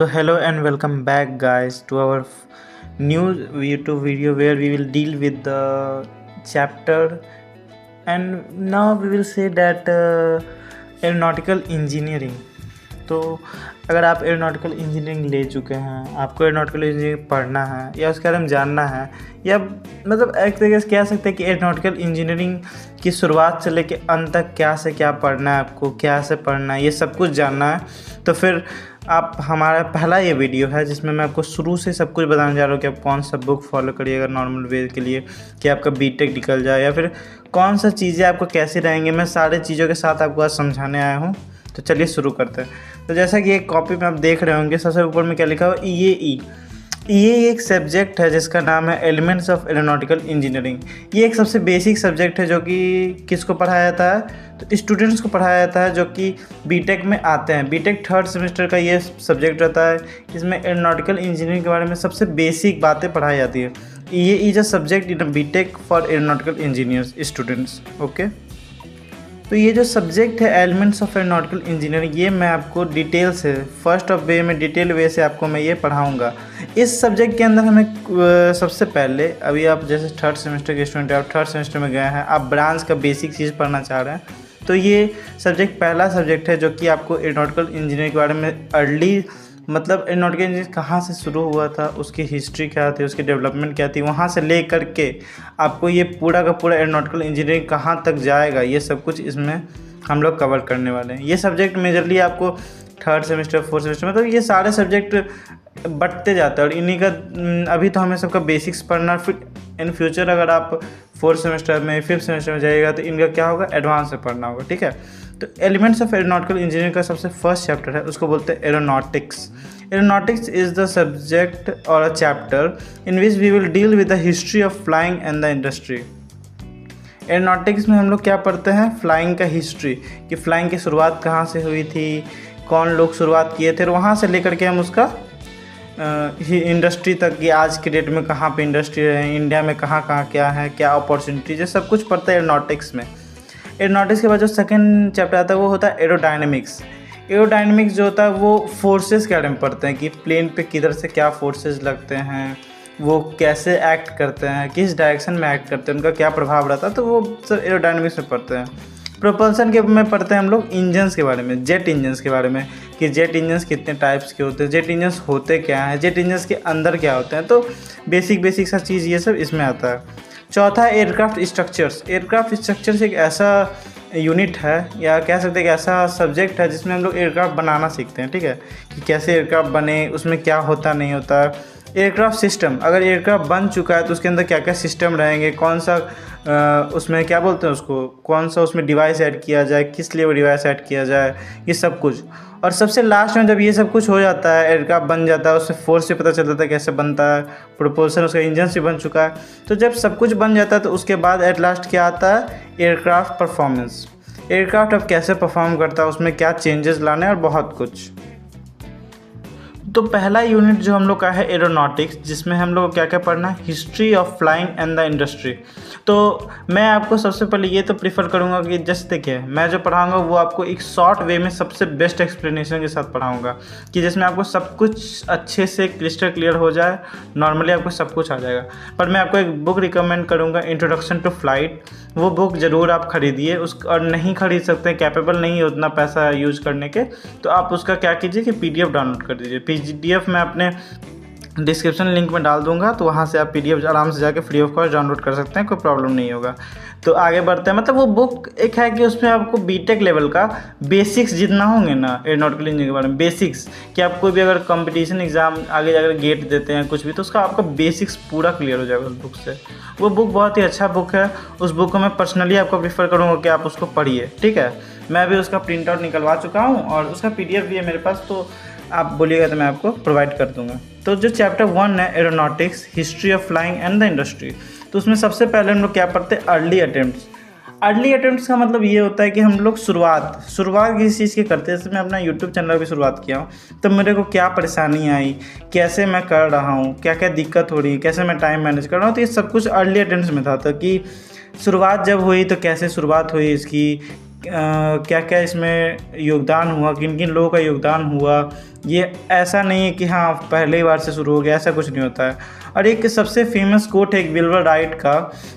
So hello and welcome back guys to our new YouTube video where we will deal with the chapter, and now we will say that aeronautical engineering. तो अगर आप aeronautical engineering ले चुके हैं, आपको aeronautical engineering पढ़ना है या उसके बारे में जानना है, या मतलब एक तरीके से कह सकते हैं कि एरोनॉटिकल इंजीनियरिंग की शुरुआत से लेके अंत तक क्या से क्या पढ़ना है, आपको क्या से पढ़ना है, ये सब कुछ जानना है, तो फिर आप हमारा पहला ये वीडियो है जिसमें मैं आपको शुरू से सब कुछ बताने जा रहा हूँ कि आप कौन सा बुक फॉलो करिएगा नॉर्मल वे के लिए कि आपका बीटेक निकल जाए, या फिर कौन सा चीज़ें आपको कैसे रहेंगे। मैं सारे चीज़ों के साथ आपको आज समझाने आया हूँ। तो चलिए शुरू करते हैं। तो जैसा कि एक कॉपी में आप देख रहे होंगे, सबसे ऊपर में क्या लिखा हुआ, ये एक सब्जेक्ट है जिसका नाम है एलिमेंट्स ऑफ एरोनॉटिकल इंजीनियरिंग। ये एक सबसे बेसिक सब्जेक्ट है जो कि किसको पढ़ाया जाता है, तो स्टूडेंट्स को पढ़ाया जाता है जो कि बीटेक में आते हैं। बीटेक थर्ड सेमेस्टर का ये सब्जेक्ट रहता है। इसमें एरोनॉटिकल इंजीनियरिंग के बारे में सबसे बेसिक बातें पढ़ाई जाती है। ये is a subject in BTech for aeronautical engineers students. Okay, तो ये जो सब्जेक्ट है एलिमेंट्स ऑफ एरोनॉटिकल इंजीनियरिंग, ये मैं आपको डिटेल से फर्स्ट ऑफ वे में डिटेल वे से आपको मैं ये पढ़ाऊँगा। इस सब्जेक्ट के अंदर हमें सबसे पहले, अभी आप जैसे थर्ड सेमेस्टर के स्टूडेंट हैं, आप थर्ड सेमेस्टर में गए हैं, आप ब्रांच का बेसिक चीज़ पढ़ना चाह रहे हैं, तो ये सब्जेक्ट पहला सब्जेक्ट है जो कि आपको एरोनॉटिकल इंजीनियरिंग के बारे में अर्ली, मतलब एरोनॉटिकल इंजीनियरिंग कहाँ से शुरू हुआ था, उसकी हिस्ट्री क्या थी, उसकी डेवलपमेंट क्या थी, वहाँ से ले करके आपको ये पूरा का पूरा एरोनॉटिकल इंजीनियरिंग कहाँ तक जाएगा, ये सब कुछ इसमें हम लोग कवर करने वाले हैं। ये सब्जेक्ट मेजरली आपको थर्ड सेमेस्टर फोर्थ सेमेस्टर में, तो ये सारे सब्जेक्ट बढ़ते जाते हैं और इन्हीं का अभी तो हमें सबका बेसिक्स पढ़ना, फिर इन फ्यूचर अगर आप फोर्थ सेमेस्टर में फिफ्थ सेमेस्टर में जाइएगा तो इनका क्या होगा, एडवांस में पढ़ना होगा। ठीक है, तो एलिमेंट्स ऑफ एरोनॉटिकल इंजीनियरिंग का सबसे फर्स्ट चैप्टर है, उसको बोलते हैं aeronautics. Aeronautics is the subject और a chapter in which we will deal with the history of flying and the industry. Aeronautics में हम लोग क्या पढ़ते हैं, फ्लाइंग का हिस्ट्री, कि फ्लाइंग की शुरुआत कहाँ से हुई थी, कौन लोग शुरुआत किए थे, और वहाँ से लेकर के हम उसका इंडस्ट्री तक कि आज के डेट में कहाँ पे इंडस्ट्री है, इंडिया में कहाँ कहाँ क्या है, क्या अपॉर्चुनिटीज है, सब कुछ पढ़ते हैं एरोनॉटिक्स में। एरोनॉटिक्स के बाद जो सेकंड चैप्टर आता है वो होता है एरोडायनेमिक्स। एरोडायनेमिक्स जो होता है वो फोर्सेस के बारे में पढ़ते हैं कि प्लेन पे किधर से क्या फोर्सेस लगते हैं, वो कैसे एक्ट करते हैं, किस डायरेक्शन में एक्ट करते हैं, उनका क्या प्रभाव रहता है, तो वो सब एरोडायनेमिक्स में पढ़ते हैं। प्रोपल्सन के में पढ़ते हैं हम लोग इंजन्स के बारे में, जेट इंजन्स के बारे में, कि जेट इंजन्स कितने टाइप्स के होते हैं, जेट इंजन्स होते क्या हैं, जेट इंजन्स के अंदर क्या होते हैं, तो बेसिक सा चीज़ ये सब इसमें आता है। चौथा है एयरक्राफ्ट स्ट्रक्चर्स। एयरक्राफ्ट स्ट्रक्चर्स एक ऐसा यूनिट है, या कह सकते हैं कि ऐसा सब्जेक्ट है जिसमें हम लोग एयरक्राफ्ट बनाना सीखते हैं। ठीक है, कि कैसे एयरक्राफ्ट बने, उसमें क्या होता नहीं होता। एयरक्राफ्ट सिस्टम, अगर एयरक्राफ्ट बन चुका है तो उसके अंदर क्या क्या सिस्टम रहेंगे, कौन सा उसमें क्या बोलते हैं उसको, कौन सा उसमें डिवाइस ऐड किया जाए, किस लिए वो डिवाइस ऐड किया जाए, ये सब कुछ। और सबसे लास्ट में जब ये सब कुछ हो जाता है, एयरक्राफ्ट बन जाता है, उससे फोर्स से पता चलता है कैसे बनता है, प्रोपोल्सन उसका इंजन से बन चुका है, तो जब सब कुछ बन जाता है तो उसके बाद एट लास्ट क्या आता है, एयरक्राफ्ट परफॉर्मेंस। एयरक्राफ्ट अब कैसे परफॉर्म करता है, उसमें क्या चेंजेस लाने और बहुत कुछ। तो पहला यूनिट जो हम लोग का है एरोनॉटिक्स, जिसमें हम लोग को क्या क्या पढ़ना है, history of flying and the industry. तो मैं आपको सबसे पहले ये तो प्रीफर करूँगा कि जस्ट देखिए, मैं जो पढ़ाऊँगा वो आपको एक शॉर्ट वे में सबसे बेस्ट एक्सप्लेनेशन के साथ पढ़ाऊँगा, कि जिसमें आपको सब कुछ अच्छे से क्रिस्टल क्लियर हो जाए। नॉर्मली आपको सब कुछ आ जाएगा, पर मैं आपको एक बुक रिकमेंड करूँगा, इंट्रोडक्शन टू फ्लाइट। वो बुक ज़रूर आप खरीदिए, और नहीं खरीद सकते, कैपेबल नहीं है उतना पैसा यूज़ करने के, तो आप उसका क्या कीजिए कि PDF डाउनलोड कर दीजिए। PDF मैं अपने डिस्क्रिप्शन लिंक में डाल दूंगा, तो वहाँ से आप PDF आराम से जाके फ्री ऑफ कॉस्ट डाउनलोड कर सकते हैं, कोई प्रॉब्लम नहीं होगा। तो आगे बढ़ते हैं। मतलब वो बुक एक है कि उसमें आपको बीटेक लेवल का बेसिक्स जितना होंगे ना एरोनॉटिकल इंजीनियरिंग के बारे में, बेसिक्स, कि आप कोई भी अगर कंपटीशन एग्जाम आगे जाकर गेट देते हैं कुछ भी, तो उसका आपका बेसिक्स पूरा क्लियर हो जाएगा उस बुक से। वो बुक बहुत ही अच्छा बुक है। उस बुक को मैं पर्सनली आपको प्रीफर करूँगा कि आप उसको पढ़िए। ठीक है, मैं भी उसका प्रिंट आउट निकलवा चुका हूँ और उसका PDF भी है मेरे पास, तो आप बोलिएगा तो मैं आपको प्रोवाइड कर दूंगा। तो जो चैप्टर 1 है aeronautics, history of flying and the industry, तो उसमें सबसे पहले हम लोग क्या पढ़ते हैं, अर्ली अटेम्प्ट्स। अर्ली अटेम्प्ट्स का मतलब ये होता है कि हम लोग शुरुआत किसी चीज़ की करते हैं। जैसे मैं अपना यूट्यूब चैनल भी शुरुआत किया हूँ, तो मेरे को क्या परेशानी आई, कैसे मैं कर रहा हूँ, क्या क्या दिक्कत हो रही है, कैसे मैं टाइम मैनेज कर रहा हूँ, तो ये सब कुछ अर्ली अटेम्प्ट्स में था। तो कि शुरुआत जब हुई तो कैसे शुरुआत हुई इसकी, क्या क्या इसमें योगदान हुआ, किन किन लोगों का योगदान हुआ, ये ऐसा नहीं है कि हाँ पहले ही बार से शुरू हो गया, ऐसा कुछ नहीं होता है। और एक सबसे फेमस कोट है एक विल्बर राइट का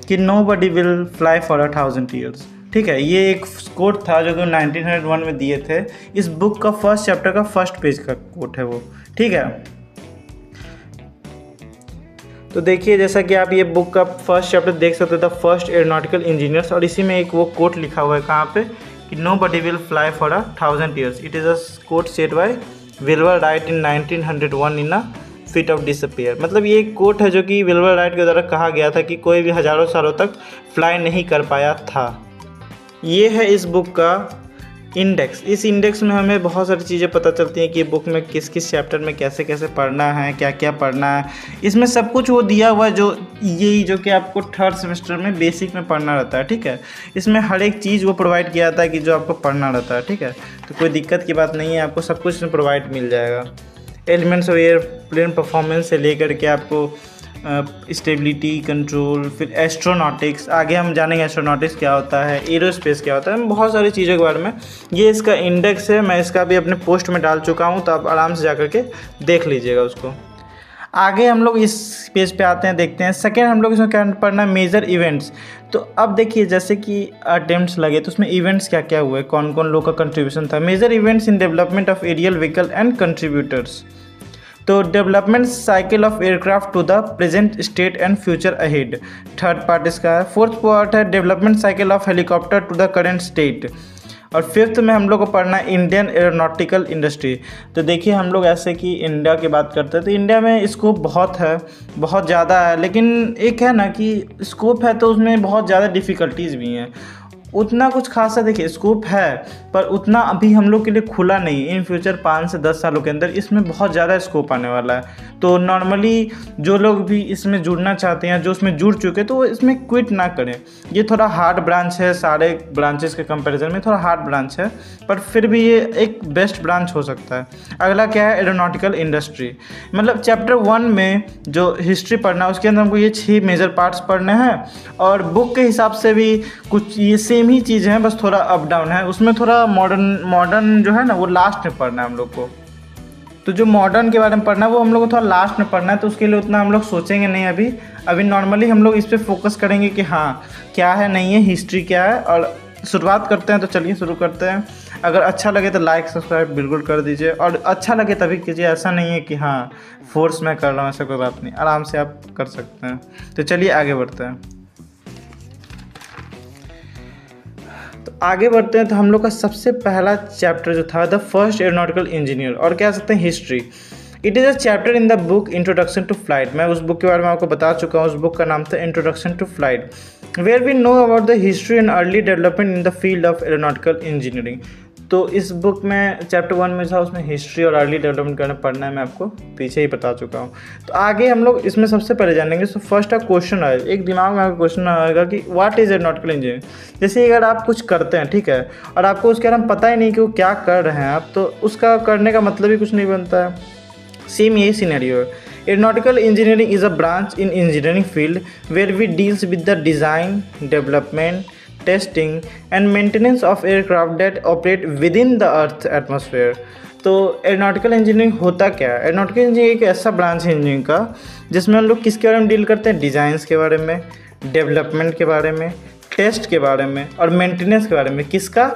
कि nobody will fly for 1000 years. ठीक है, ये एक कोट था जो कि 1901 में दिए थे। इस बुक का फर्स्ट चैप्टर का फर्स्ट पेज का कोट है वो। ठीक है, तो देखिए जैसा कि आप ये बुक का फर्स्ट चैप्टर देख सकते थे, फर्स्ट एरोनॉटिकल इंजीनियर्स, और इसी में एक वो कोट लिखा हुआ है कहाँ पे कि nobody will fly for 1000 years. It is a quote set by Wilbur Wright in 1901 in a fit of disappear. मतलब ये एक कोट है जो कि विल्बर राइट के द्वारा कहा गया था कि कोई भी हज़ारों सालों तक फ्लाई नहीं कर पाया था। ये है इस बुक का इंडेक्स। इस इंडेक्स में हमें बहुत सारी चीज़ें पता चलती हैं कि ये बुक में किस किस चैप्टर में कैसे कैसे पढ़ना है, क्या क्या पढ़ना है। इसमें सब कुछ वो दिया हुआ है जो कि आपको थर्ड सेमेस्टर में बेसिक में पढ़ना रहता है। ठीक है, इसमें हर एक चीज़ वो प्रोवाइड किया जाता है कि जो आपको पढ़ना रहता है। ठीक है, तो कोई दिक्कत की बात नहीं है, आपको सब कुछ इसमें प्रोवाइड मिल जाएगा। एलिमेंट्स ऑफ एयरप्लेन परफॉर्मेंस से लेकर के आपको स्टेबिलिटी कंट्रोल, फिर एस्ट्रोनॉटिक्स, आगे हम जानेंगे एस्ट्रोनॉटिक्स क्या होता है, एरोस्पेस क्या होता है, बहुत सारी चीज़ों के बारे में। ये इसका इंडेक्स है, मैं इसका भी अपने पोस्ट में डाल चुका हूँ, तो आप आराम से जा कर के देख लीजिएगा उसको। आगे हम लोग इस पेज पे आते हैं, देखते हैं सेकेंड हम लोग इसमें क्या पढ़ना है, मेजर इवेंट्स। तो अब देखिए जैसे कि अटेम्प्ट्स लगे तो उसमें इवेंट्स क्या क्या हुए, कौन कौन लोग का कंट्रीब्यूशन था। Major events in development of aerial vehicle and contributors. तो development cycle of aircraft to the present state and future ahead, third part इसका है। फोर्थ पार्ट है development cycle of helicopter to the current state. और fifth में हम लोग को पढ़ना है इंडियन एरोनॉटिकल इंडस्ट्री। तो देखिए हम लोग ऐसे कि इंडिया की बात करते हैं तो इंडिया में स्कोप बहुत है, बहुत ज़्यादा है, लेकिन एक है ना कि स्कोप है तो उसमें बहुत ज़्यादा डिफ़िकल्टीज़ भी हैं। उतना कुछ खासा देखिए स्कोप है पर उतना अभी हम लोग के लिए खुला नहीं। इन फ्यूचर 5 से 10 सालों के अंदर इसमें बहुत ज़्यादा स्कोप आने वाला है। तो नॉर्मली जो लोग भी इसमें जुड़ना चाहते हैं, जो इसमें जुड़ चुके, तो वो इसमें क्विट ना करें। ये थोड़ा हार्ड ब्रांच है, सारे ब्रांचेस के कंपैरिजन में थोड़ा हार्ड ब्रांच है, पर फिर भी ये एक बेस्ट ब्रांच हो सकता है। अगला क्या है, एरोनॉटिकल इंडस्ट्री। मतलब चैप्टर 1 में जो हिस्ट्री पढ़ना है उसके अंदर हमको ये 6 मेजर पार्ट्स पढ़ने हैं, और बुक के हिसाब से भी कुछ ये सेम ही चीज़ है, बस थोड़ा अप डाउन है। उसमें थोड़ा मॉडर्न जो है ना वो लास्ट में पढ़ना है हम लोग को। तो जो मॉडर्न के बारे में पढ़ना है वो हम लोग को थोड़ा लास्ट में पढ़ना है, तो उसके लिए उतना हम लोग सोचेंगे नहीं अभी नॉर्मली हम लोग इस पर फोकस करेंगे कि हाँ क्या है नहीं है, हिस्ट्री क्या है। और शुरुआत करते हैं, तो चलिए शुरू करते हैं। अगर अच्छा लगे तो लाइक सब्सक्राइब बिल्कुल कर दीजिए, और अच्छा लगे तभी कीजिए, ऐसा नहीं है कि हाँ फोर्स मैं कर रहा हूँ, ऐसा कोई बात नहीं, आराम से आप कर सकते हैं। तो चलिए आगे बढ़ते हैं। तो आगे बढ़ते हैं तो हम लोग का सबसे पहला चैप्टर जो था द फर्स्ट एरोनॉटिकल इंजीनियर, और कह सकते हैं history. It is a chapter in the book introduction to flight. मैं उस बुक के बारे में आपको बता चुका हूँ, उस बुक का नाम था introduction to flight, where we know about the history and early development in the field of aeronautical engineering. तो इस बुक में चैप्टर 1 में था, उसमें हिस्ट्री और अर्ली डेवलपमेंट करना पढ़ना है, मैं आपको पीछे ही बता चुका हूँ। तो आगे हम लोग इसमें सबसे पहले जानेंगे। सो फर्स्ट क्वेश्चन आए, एक दिमाग में आपका क्वेश्चन आएगा कि व्हाट इज़ एरोनॉटिकल इंजीनियरिंग। जैसे अगर आप कुछ करते हैं, ठीक है, और आपको उसके बारे में पता ही नहीं कि वो क्या कर रहे हैं आप, तो उसका करने का मतलब ही कुछ नहीं बनता है। सेम यही सिनेरियो है। Aeronautical engineering is a branch in engineering field where we deals with the design, development, testing and maintenance of aircraft that operate within the earth atmosphere. तो एरोनॉटिकल इंजीनियरिंग होता क्या है? Aeronautical engineering एक ऐसा branch है engineering का जिसमें हम लोग किसके बारे में डील करते हैं, डिज़ाइंस के बारे में, डेवलपमेंट के बारे में, टेस्ट के बारे में और मेंटेनेंस के बारे में। किसका?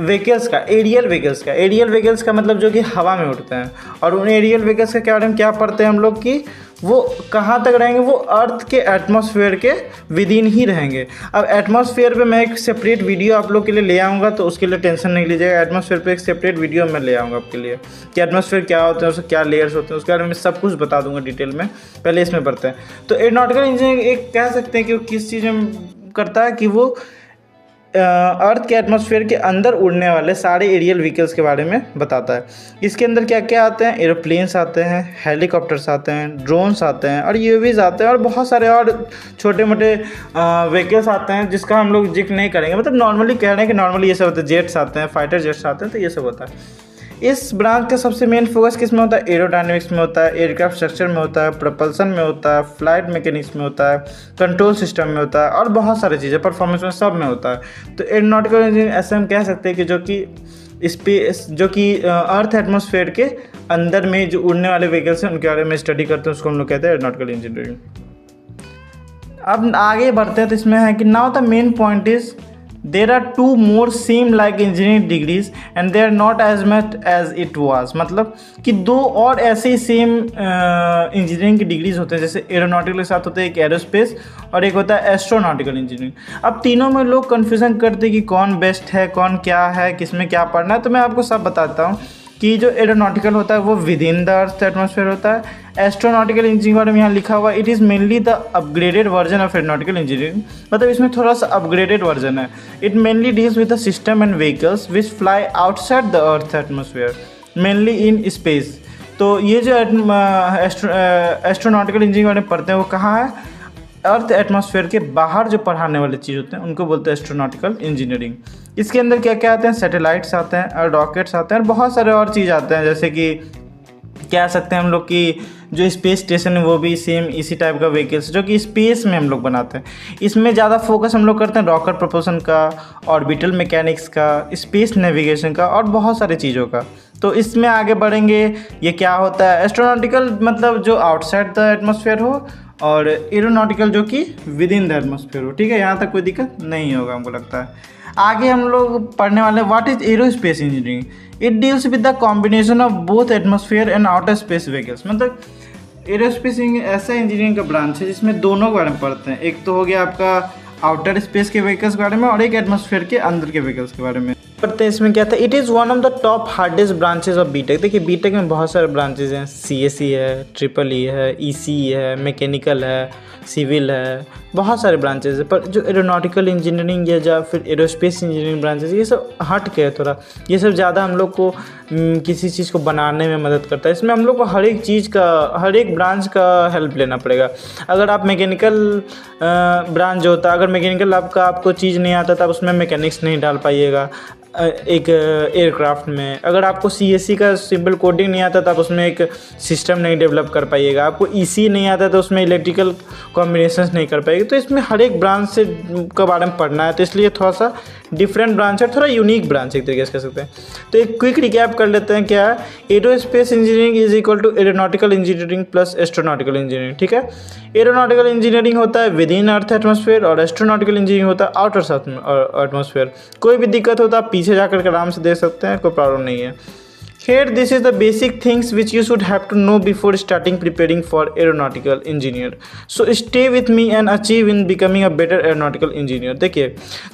व्हीकल्स का, एरियल व्हीकल्स का। एरियल व्हीकल्स का मतलब जो कि हवा में उड़ते हैं, और उन एरियल व्हीकल्स के बारे में क्या पढ़ते हैं हम लोग कि वो कहाँ तक रहेंगे, वो अर्थ के एटमॉस्फेयर के विद इन ही रहेंगे। अब एटमॉस्फेयर पे मैं एक सेपरेट वीडियो आप लोग के लिए ले आऊँगा, तो उसके लिए टेंशन नहीं लीजिएगा। एटमॉस्फेयर पे एक सेपरेट वीडियो मैं ले आऊँगा आपके लिए कि एटमॉस्फेयर क्या होता है, उसके क्या लेयर्स होते हैं, उसके बारे में सब कुछ बता दूँगा डिटेल में। पहले इसमें पढ़ते हैं। तो एरोनॉटिकल इंजीनियरिंग एक कह सकते हैं कि वो किस चीज़ में करता है कि वो अर्थ के एटमॉस्फेयर के अंदर उड़ने वाले सारे एरियल व्हीकल्स के बारे में बताता है। इसके अंदर क्या क्या आते हैं, एरोप्लेन्स आते हैं, हेलीकॉप्टर्स आते हैं, ड्रोन्स आते हैं और यूएवीज आते हैं, और बहुत सारे और छोटे मोटे व्हीकल्स आते हैं जिसका हम लोग जिक्र नहीं करेंगे। मतलब नॉर्मली कह रहे हैं कि नॉर्मली ये सब होता है, जेट्स आते हैं, फाइटर जेट्स आते हैं, तो ये सब होता है। इस ब्रांच का सबसे मेन फोकस किस में होता है? एरोडायनेमिक्स में होता है, एयरक्राफ्ट स्ट्रक्चर में होता है, प्रोपल्सन में होता है, फ्लाइट मैकेनिक्स में होता है, कंट्रोल सिस्टम में होता है और बहुत सारी चीज़ें, परफॉर्मेंस में, सब में होता है। तो एरोनॉटिकल इंजीनियरिंग ऐसे हम कह सकते हैं कि जो कि अर्थ एटमॉस्फेयर के अंदर में जो उड़ने वाले व्हीकल्स हैं उनके बारे में स्टडी करते हैं, उसको हम लोग कहते हैं एरोनॉटिकल इंजीनियरिंग। अब आगे बढ़ते हैं तो इसमें है कि now the main point is there are 2 more same like engineering degrees and they are not as much as it was. मतलब कि 2 और ऐसे ही सेम इंजीनियरिंग की डिग्रीज होते हैं, जैसे एरोनॉटिकल के साथ होते हैं एक एरोस्पेस और एक होता है एस्ट्रोनॉटिकल इंजीनियरिंग। अब तीनों में लोग कन्फ्यूज़न करते हैं कि कौन बेस्ट है, कौन क्या है, किस में क्या पढ़ना है। तो मैं आपको सब बताता हूँ कि जो एरोनॉटिकल होता है वो with in the earth atmosphere होता है। एस्ट्रोनॉटिकल इंजीनियरिंग बारे में यहाँ लिखा हुआ it is mainly the upgraded version of aeronautical engineering. मतलब इसमें थोड़ा सा अपग्रेडेड वर्जन है। It mainly deals with the system and vehicles which fly outside the earth atmosphere mainly in space. तो ये जो एस्ट्रोनॉटिकल इंजीनियरिंग बारे में पढ़ते हैं वो कहाँ है, अर्थ एटमॉस्फेयर के बाहर जो पढ़ाने वाले चीज़ होते हैं उनको बोलते हैं एस्ट्रोनॉटिकल इंजीनियरिंग। इसके अंदर क्या क्या आते हैं, सैटेलाइट्स आते हैं और रॉकेट्स आते हैं और बहुत सारे और चीज़ आते हैं, जैसे कि कह सकते हैं हम लोग कि जो स्पेस स्टेशन है वो भी सेम इसी टाइप का व्हीकल्स जो कि स्पेस में हम लोग बनाते हैं। इसमें ज़्यादा फोकस हम लोग करते हैं रॉकेट प्रोपल्शन का, ऑर्बिटल मैकेनिक्स का, स्पेस नेविगेशन का और बहुत सारे चीज़ों का। तो इसमें आगे बढ़ेंगे। ये क्या होता है, एस्ट्रोनॉटिकल मतलब जो आउटसाइड द एटमॉस्फेयर हो और एरोनॉटिकल जो कि विद इन द एटमॉस्फेयर हो। ठीक है, यहाँ तक कोई दिक्कत नहीं होगा हमको लगता है। आगे हम लोग पढ़ने वाले what is aerospace engineering. It deals with the combination of both atmosphere and outer space vehicles. मतलब एरोस्पेस ऐसा इंजीनियरिंग का ब्रांच है जिसमें दोनों के बारे में पढ़ते हैं। एक तो हो गया आपका आउटर स्पेस के व्हीकल्स के बारे में और एक एटमॉस्फेयर के अंदर के व्हीकल्स के बारे में पढ़ते हैं। इसमें क्या था, it is one of the top hardest branches of BTech. देखिए बीटेक में बहुत सारे ब्रांचेज हैं, सीएसई है, ट्रिपल ई है, ईसी है, मैकेनिकल है, सिविल है, बहुत सारे ब्रांचेज है। पर जो एरोनॉटिकल इंजीनियरिंग या फिर एरोस्पेस इंजीनियरिंग ब्रांचेज ये सब हट के है थोड़ा। ये सब ज़्यादा हम लोग को किसी चीज़ को बनाने में मदद करता है। इसमें हम लोग को हर एक चीज़ का, हर एक ब्रांच का हेल्प लेना पड़ेगा। अगर आप मैकेनिकल ब्रांच जो होता है, अगर मैकेनिकल आपको चीज़ नहीं आता तो आप उसमें मैकेनिक्स नहीं डाल पाइएगा एक एयरक्राफ्ट में। अगर आपको सीएससी का सिंपल कोडिंग नहीं आता तो आप उसमें एक सिस्टम नहीं डेवलप कर पाइएगा। आपको ईसी नहीं आता तो उसमें इलेक्ट्रिकल कॉम्बिनेशंस नहीं कर पाएंगे। तो इसमें हर एक ब्रांच से के बारे में पढ़ना है, तो इसलिए थोड़ा सा डिफरेंट ब्रांच है, थोड़ा यूनिक ब्रांच एक तरीके से कह सकते हैं। तो एक क्विक रिकैप कर लेते हैं क्या है, aerospace engineering is equal to aeronautical engineering plus astronautical engineering. ठीक है, एरोनॉटिकल इंजीनियरिंग होता है विद इन अर्थ एटमॉस्फेयर और एस्ट्रोनॉटिकल इंजीनियरिंग होता है आउटर एटमॉस्फेयर। कोई भी दिक्कत होता है आप पीछे जाकर के आराम से देख सकते हैं, कोई प्रॉब्लम नहीं है। Here this is the basic things which you should have to know before starting preparing for aeronautical engineer. So stay with me and achieve in becoming a better aeronautical engineer. देखिए,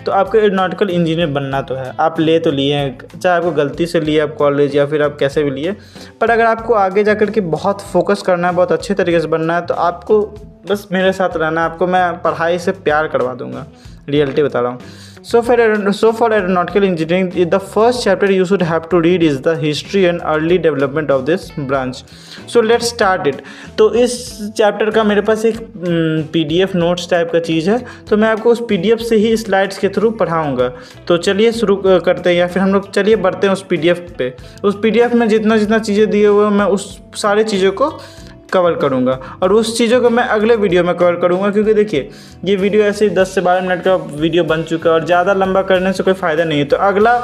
तो आपको aeronautical engineer बनना तो है, आप ले तो लिए हैं, चाहे आपको गलती से लिए आप कॉलेज या फिर आप कैसे भी लिए, पर अगर आपको आगे जाकर के बहुत फोकस करना है, बहुत अच्छे तरीके से बनना है, तो आपको बस मेरे साथ रहना है। आपको मैं पढ़ाई से प्यार करवा दूँगा, रियलिटी बता रहा हूँ। So for aeronautical engineering, the first chapter you should have to read is the history and early development of this branch. So let's start it. तो इस चैप्टर का मेरे पास एक PDF नोट्स टाइप का चीज़ है, तो मैं आपको उस PDF से ही स्लाइड्स के थ्रू पढ़ाऊँगा। तो चलिए शुरू करते हैं, या फिर हम लोग चलिए बढ़ते हैं उस PDF पे। उस PDF में जितना जितना चीज़ें दिए हुए हैं मैं उस सारे चीज़ों को कवर करूँगा और उस चीज़ों को मैं अगले वीडियो में कवर करूँगा। क्योंकि देखिए ये वीडियो ऐसे 10 से 12 मिनट का वीडियो बन चुका है और ज़्यादा लंबा करने से कोई फ़ायदा नहीं है। तो अगला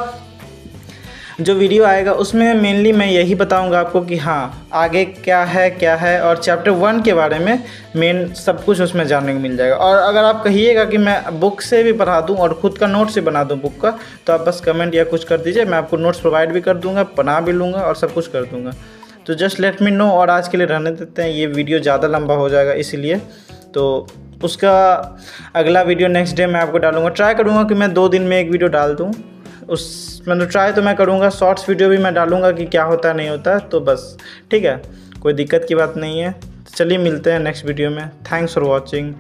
जो वीडियो आएगा उसमें मेनली मैं यही बताऊंगा आपको कि हाँ आगे क्या है और चैप्टर 1 के बारे में मेन सब कुछ उसमें जानने को मिल जाएगा। और अगर आप कहिएगा कि मैं बुक से भी पढ़ा दूं और ख़ुद का नोट से बना दूं बुक का, तो आप बस कमेंट या कुछ कर दीजिए, मैं आपको नोट्स प्रोवाइड भी कर दूँगा, बना भी लूँगा और सब कुछ कर दूँगा। तो जस्ट लेट मी नो। और आज के लिए रहने देते हैं, ये वीडियो ज़्यादा लंबा हो जाएगा इसीलिए। तो उसका अगला वीडियो नेक्स्ट डे मैं आपको डालूँगा। ट्राई करूँगा कि मैं 2 दिन में एक वीडियो डाल दूँ। उस मतलब ट्राई तो मैं करूँगा, शॉर्ट्स वीडियो भी मैं डालूँगा कि क्या होता है नहीं होता है, तो बस ठीक है, कोई दिक्कत की बात नहीं है। चलिए मिलते हैं नेक्स्ट वीडियो में। Thanks for watching.